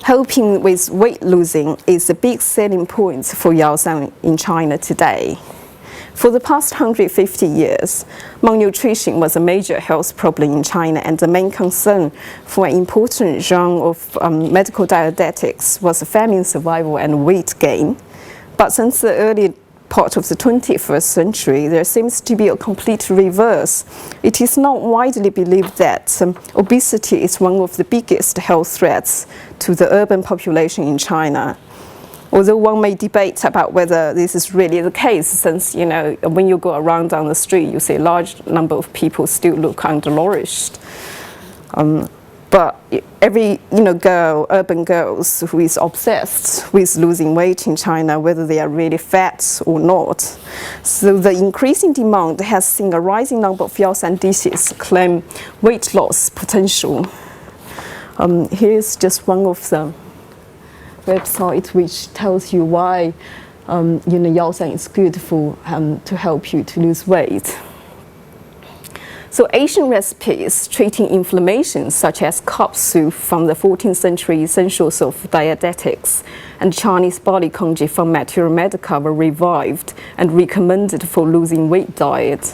helping with weight losing is a big selling point for Zhou Xun in China today. For the past 150 years, malnutrition was a major health problem in China, and the main concern for an important genre of medical dietetics was famine survival and weight gain. But since the early part of the 21st century, there seems to be a complete reverse. It is not widely believed that obesity is one of the biggest health threats to the urban population in China. Although one may debate about whether this is really the case, since when you go around down the street, you see a large number of people still look undernourished. But every urban girls who is obsessed with losing weight in China, whether they are really fat or not. So the increasing demand has seen a rising number of Zhou Xun dishes claim weight loss potential. Here's just one of them. Website which tells you why Zhou Xun is good for to help you to lose weight. So Asian recipes treating inflammation, such as cup soup from the 14th century Essentials of Dietetics and Chinese barley congee from Materia Medica, were revived and recommended for losing weight diet.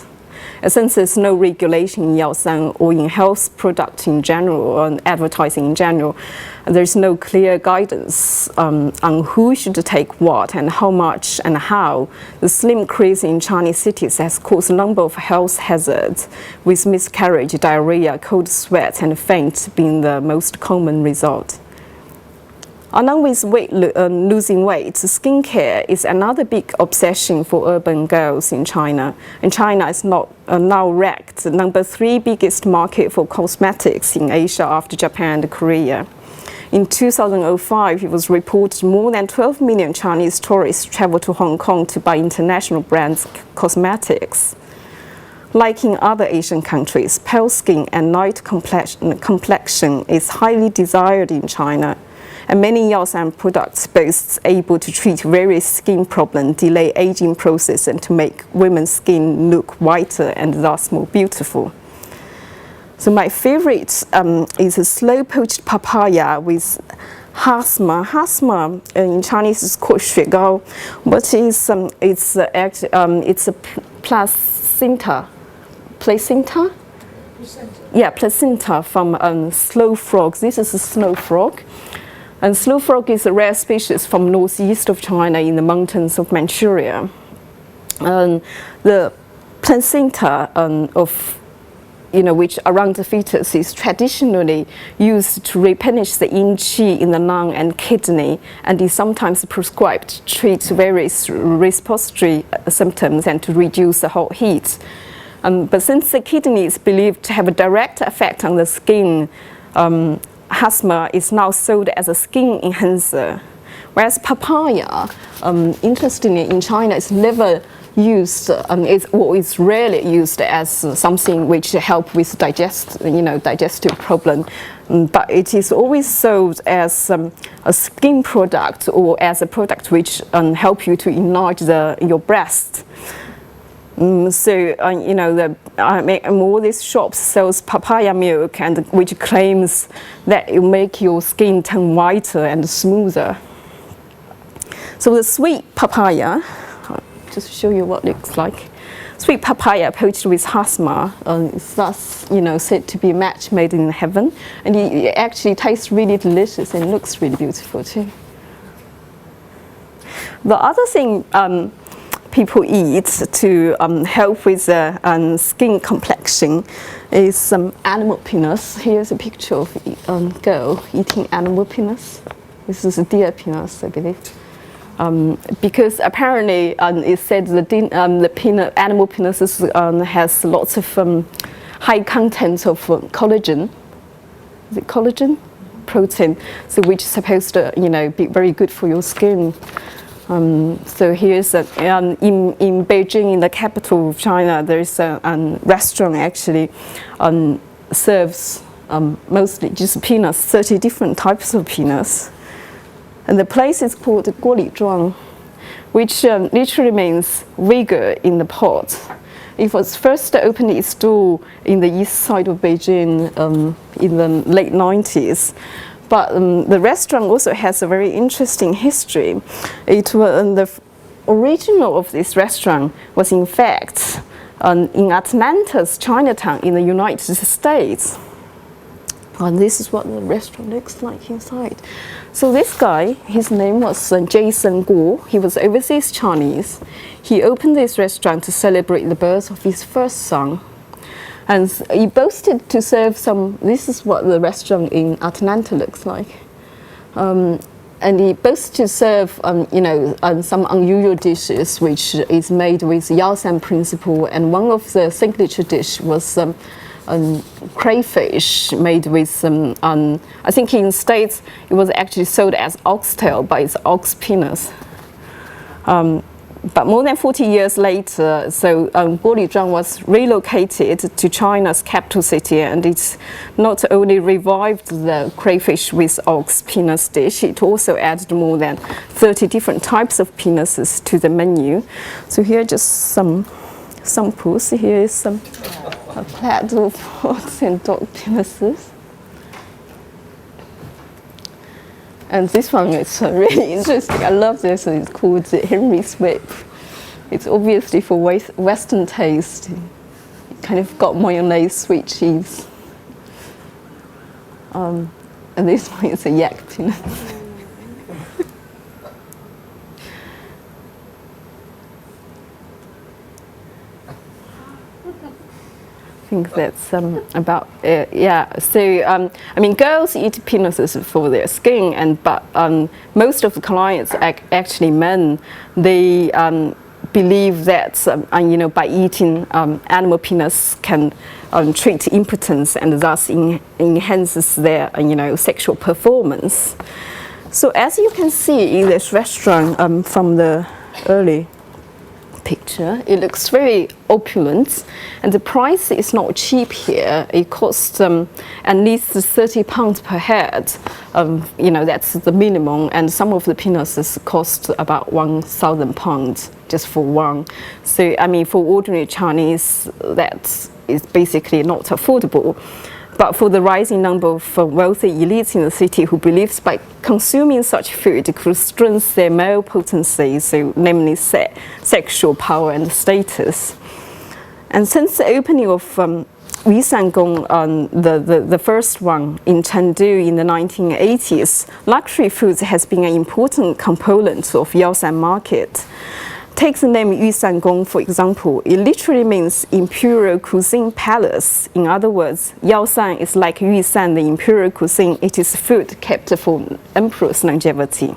Since there's no regulation in Zhou Xun or in health products in general or advertising in general, there's no clear guidance on who should take what and how much and how. The slim craze in Chinese cities has caused a number of health hazards, with miscarriage, diarrhea, cold sweat, and faint being the most common result. Along with losing weight, skincare is another big obsession for urban girls in China. And China is now ranked the number 3 biggest market for cosmetics in Asia after Japan and Korea. In 2005, it was reported more than 12 million Chinese tourists traveled to Hong Kong to buy international brands' cosmetics. Like in other Asian countries, pale skin and light complexion is highly desired in China. And many Zhou Xun products boast able to treat various skin problems, delay aging process, and to make women's skin look whiter and thus more beautiful. So my favorite is a slow poached papaya with hasma. Hasma in Chinese is called 雪糕, but it's a placenta. Placenta? Yeah, placenta from slow frogs. This is a snow frog. And slow frog is a rare species from northeast of China in the mountains of Manchuria. The placenta which around the fetus is traditionally used to replenish the yin qi in the lung and kidney, and is sometimes prescribed to treat various respiratory symptoms and to reduce the hot heat. But since the kidney is believed to have a direct effect on the skin, hasma is now sold as a skin enhancer, whereas papaya, interestingly, in China, is never used. It's rarely used as something which helps with digestive problem, but it is always sold as a skin product or as a product which help you to enlarge your breast. All these shops sells papaya milk, and which claims that it make your skin turn whiter and smoother. So the sweet papaya, just to show you what it looks like. Sweet papaya poached with hasma is thus, said to be a match made in heaven, and it actually tastes really delicious and looks really beautiful too. The other thing people eat to help with skin complexion is some animal peanuts. Here's a picture of a girl eating animal peanuts. This is a deer peanuts, I believe. Because apparently it said the animal peanuts has lots of high content of collagen. Is it collagen? Protein, so which is supposed to be very good for your skin. So here's in Beijing, in the capital of China, there is a restaurant actually serves mostly just peanuts, 30 different types of peanuts. And the place is called Guolizhuang, which literally means vigor in the pot. It was first opened its store in the east side of Beijing in the late 90s. But the restaurant also has a very interesting history. It was the original of this restaurant was in fact in Atlanta's Chinatown in the United States. And this is what the restaurant looks like inside. So this guy, his name was Jason Guo. He was overseas Chinese. He opened this restaurant to celebrate the birth of his first son. And he boasted to serve this is what the restaurant in Atlanta looks like. And he boasted to serve, some unusual dishes, which is made with Yaosan principle. And one of the signature dish was crayfish made with I think in the States it was actually sold as oxtail, but it's ox penis. But more than 40 years later, so Guolizhang was relocated to China's capital city, and it's not only revived the crayfish with ox penis dish, it also added more than 30 different types of penises to the menu. So here are just some samples. Here is a plate of ox and dog penises. And this one is really interesting. I love this. It's called the Henry's Whip. It's obviously for Western taste. It kind of got mayonnaise, sweet cheese. And this one is a yak penis. I think that's about it. Yeah. So girls eat penises for their skin, but most of the clients, actually men, they believe that by eating animal penis can treat impotence and thus enhances their sexual performance. So as you can see in this restaurant from the early picture, it looks very opulent, and the price is not cheap here. It costs at least £30 per head. That's the minimum, and some of the penises cost about £1,000 just for one. So for ordinary Chinese, that is basically not affordable. But for the rising number of wealthy elites in the city who believes by consuming such food could strengthen their male potency, so namely sexual power and status. And since the opening of Yusan Gong, the first one in Chengdu in the 1980s, luxury foods has been an important component of Yaosan market. Take the name Yusan Gong, for example. It literally means Imperial Cuisine Palace. In other words, Yaosan is like Yusan, the Imperial Cuisine. It is food kept for emperor's longevity.